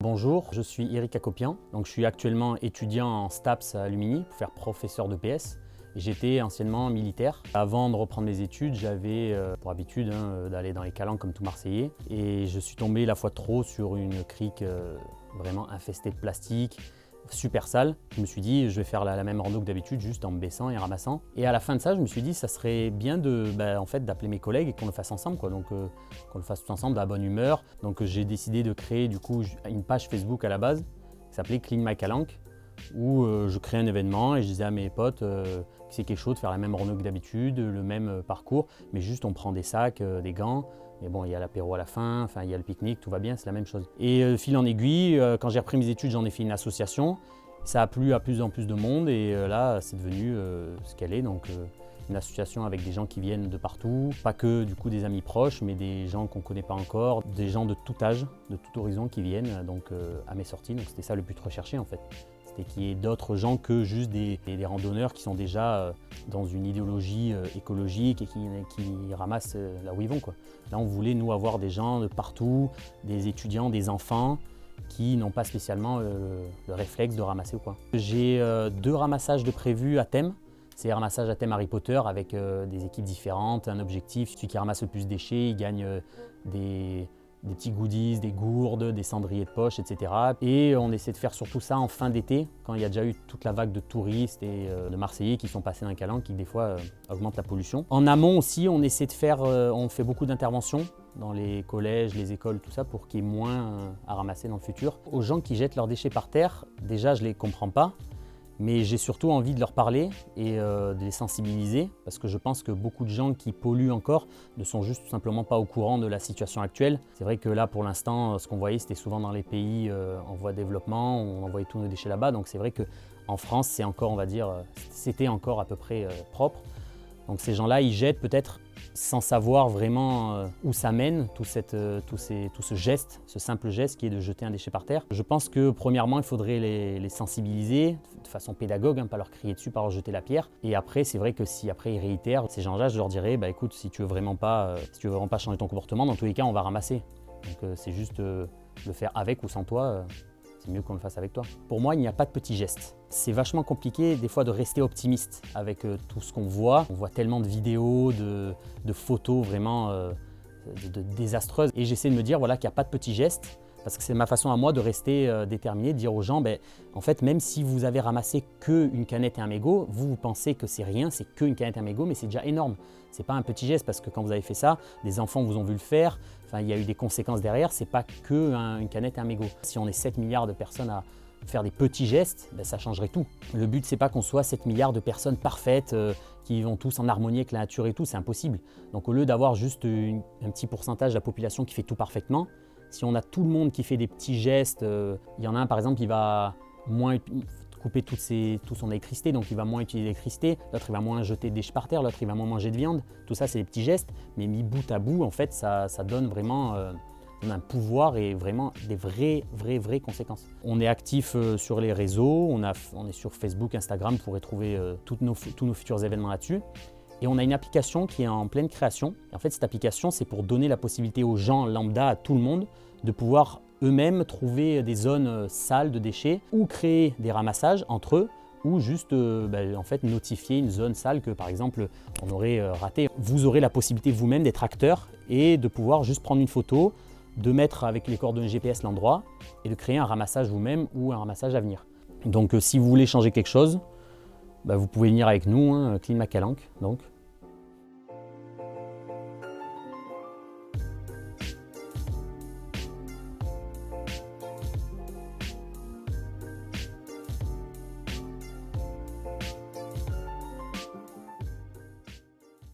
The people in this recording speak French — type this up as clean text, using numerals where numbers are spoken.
Bonjour, je suis Eric Acopian. Donc, je suis actuellement étudiant en STAPS à Lumini pour faire professeur de PS. J'étais anciennement militaire. Avant de reprendre mes études, j'avais pour habitude d'aller dans les calanques comme tout Marseillais. Et je suis tombé la fois trop sur une crique vraiment infestée de plastique, super sale. Je me suis dit, je vais faire la même rando que d'habitude, juste en me baissant et ramassant. Et à la fin de ça, je me suis dit, ça serait bien d'appeler mes collègues et qu'on le fasse ensemble, quoi. Donc, qu'on le fasse tous ensemble, de la bonne humeur. Donc, j'ai décidé de créer du coup une page Facebook à la base qui s'appelait Clean My Calanque, où je crée un événement et je disais à mes potes que c'est quelque chose de faire la même rando que d'habitude, le même parcours, mais juste on prend des sacs, des gants. Mais bon, il y a l'apéro à la fin, enfin, il y a le pique-nique, tout va bien, c'est la même chose. Et fil en aiguille, quand j'ai repris mes études, j'en ai fait une association. Ça a plu à plus en plus de monde et là, c'est devenu ce qu'elle est. Donc, une association avec des gens qui viennent de partout, pas que du coup des amis proches, mais des gens qu'on ne connaît pas encore, des gens de tout âge, de tout horizon qui viennent à mes sorties. Donc, c'était ça le but recherché en fait. C'était qu'il y ait d'autres gens que juste des randonneurs qui sont déjà dans une idéologie écologique et qui ramassent là où ils vont, quoi. Là, on voulait, nous, avoir des gens de partout, des étudiants, des enfants qui n'ont pas spécialement le réflexe de ramasser ou quoi. J'ai 2 ramassages de prévus à thème. C'est un ramassage à thème Harry Potter avec des équipes différentes, un objectif. Celui qui ramasse le plus de déchets, il gagne des petits goodies, des gourdes, des cendriers de poche, etc. Et on essaie de faire surtout ça en fin d'été, quand il y a déjà eu toute la vague de touristes et de Marseillais qui sont passés dans les calanques, qui des fois augmentent la pollution. En amont aussi, on essaie de faire, on fait beaucoup d'interventions dans les collèges, les écoles, tout ça, pour qu'il y ait moins à ramasser dans le futur. Aux gens qui jettent leurs déchets par terre, déjà je ne les comprends pas, mais j'ai surtout envie de leur parler et de les sensibiliser parce que je pense que beaucoup de gens qui polluent encore ne sont juste tout simplement pas au courant de la situation actuelle. C'est vrai que là, pour l'instant, ce qu'on voyait, c'était souvent dans les pays en voie de développement, on envoyait tous nos déchets là-bas. Donc c'est vrai qu'en France, c'est encore, on va dire, c'était encore à peu près propre. Donc ces gens-là, ils jettent peut-être sans savoir vraiment où ça mène, tout ce geste, ce simple geste qui est de jeter un déchet par terre. Je pense que premièrement, il faudrait les sensibiliser de façon pédagogue, pas leur crier dessus, pas leur jeter la pierre. Et après, c'est vrai que si après ils réitèrent, ces gens-là, je leur dirais, écoute, si tu veux vraiment pas changer ton comportement, dans tous les cas, on va ramasser. Donc c'est juste le faire avec ou sans toi. C'est mieux qu'on le fasse avec toi. Pour moi, il n'y a pas de petits gestes. C'est vachement compliqué des fois de rester optimiste avec tout ce qu'on voit. On voit tellement de vidéos, de photos vraiment désastreuses. Et j'essaie de me dire voilà, qu'il n'y a pas de petits gestes. Parce que c'est ma façon à moi de rester déterminé, de dire aux gens, en fait, même si vous avez ramassé qu'une canette et un mégot, vous pensez que c'est rien, c'est qu'une canette et un mégot, mais c'est déjà énorme. C'est pas un petit geste parce que quand vous avez fait ça, des enfants vous ont vu le faire, il y a eu des conséquences derrière, c'est pas qu'une canette et un mégot. Si on est 7 milliards de personnes à faire des petits gestes, ça changerait tout. Le but, c'est pas qu'on soit 7 milliards de personnes parfaites qui vont tous en harmonie avec la nature et tout, c'est impossible. Donc au lieu d'avoir juste un petit pourcentage de la population qui fait tout parfaitement, si on a tout le monde qui fait des petits gestes, il y en a un par exemple qui va moins couper toute son électricité, donc il va moins utiliser l'électricité, l'autre il va moins jeter de déchets par terre, l'autre il va moins manger de viande. Tout ça c'est des petits gestes, mais mis bout à bout, en fait, ça donne vraiment un pouvoir et vraiment des vraies conséquences. On est actif sur les réseaux, on est sur Facebook, Instagram, vous pourrez trouver tous nos futurs événements là-dessus. Et on a une application qui est en pleine création. Et en fait, cette application, c'est pour donner la possibilité aux gens lambda, à tout le monde, de pouvoir eux-mêmes trouver des zones sales de déchets ou créer des ramassages entre eux ou juste en fait, notifier une zone sale que, par exemple, on aurait raté. Vous aurez la possibilité vous-même d'être acteur et de pouvoir juste prendre une photo, de mettre avec les coordonnées GPS l'endroit et de créer un ramassage vous-même ou un ramassage à venir. Donc, si vous voulez changer quelque chose, vous pouvez venir avec nous, Clean My Calanque, donc.